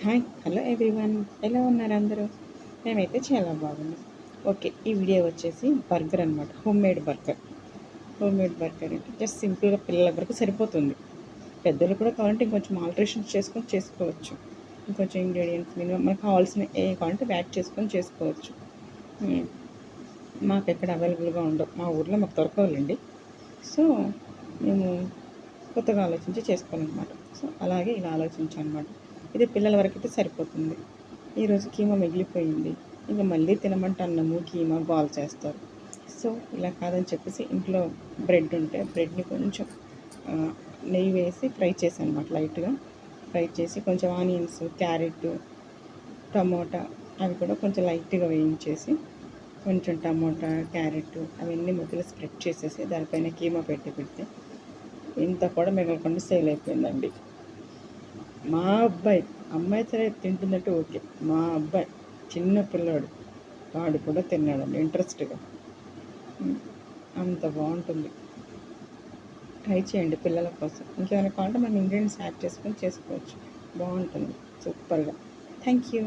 Hi hello everyone, ఎలా ఉన్నారు అందరూ? మేమైతే చాలా బాగున్నాం. ఓకే, ఈ వీడియో వచ్చేసి బర్గర్ అనమాట. హోమ్ మేడ్ బర్గర్ అంటే జస్ట్ సింపుల్గా పిల్లల వరకు సరిపోతుంది. పెద్దలు కూడా కావాలంటే ఇంకొంచెం ఆల్టరేషన్స్ చేసుకొని చేసుకోవచ్చు. ఇంకొంచెం ఇంగ్రీడియంట్స్ మినిమం మనకు కావాల్సిన ఏ కావాలంటే యాడ్ చేసుకొని చేసుకోవచ్చు. మాకు ఎక్కడ అవైలబుల్గా ఉండవు, మా ఊర్లో మాకు దొరకవులండి. సో మేము కొత్తగా ఆలోచించి చేసుకోవాలన్నమాట. సో అలాగే ఇలా ఆలోచించాను అనమాట. ఇది పిల్లల వరకు అయితే సరిపోతుంది. ఈరోజు కీమా మిగిలిపోయింది, ఇంకా మళ్ళీ తినమంటే అన్నము కీమా బాల్ చేస్తారు. సో ఇలా కాదని చెప్పేసి ఇంట్లో బ్రెడ్ ఉంటే బ్రెడ్ని కొంచెం నెయ్యి వేసి ఫ్రై చేశాను అనమాట. లైట్గా ఫ్రై చేసి కొంచెం ఆనియన్స్, క్యారెట్, టమోటా అవి కూడా కొంచెం లైట్గా వేయించేసి కొంచెం టమోటా, క్యారెట్ అవన్నీ మధ్యలో స్ప్రెడ్ చేసేసి దానిపైన కీమా పెడితే ఇంత కూడా మిగలకుండా సేల్ అయిపోయిందండి. మా అబ్బాయి, అమ్మాయి సరే తింటుందంటే ఓకే, మా అబ్బాయి చిన్న పిల్లాడు వాడు కూడా తిన్నాడండి ఇంట్రెస్ట్గా. అంత బాగుంటుంది. ట్రై చేయండి పిల్లల కోసం. ఇంకేమైనా కావాలంటే మనం ఇంగ్రీడియంట్స్ యాడ్ చేసుకొని చేసుకోవచ్చు. బాగుంటుంది సూపర్గా. Thank you.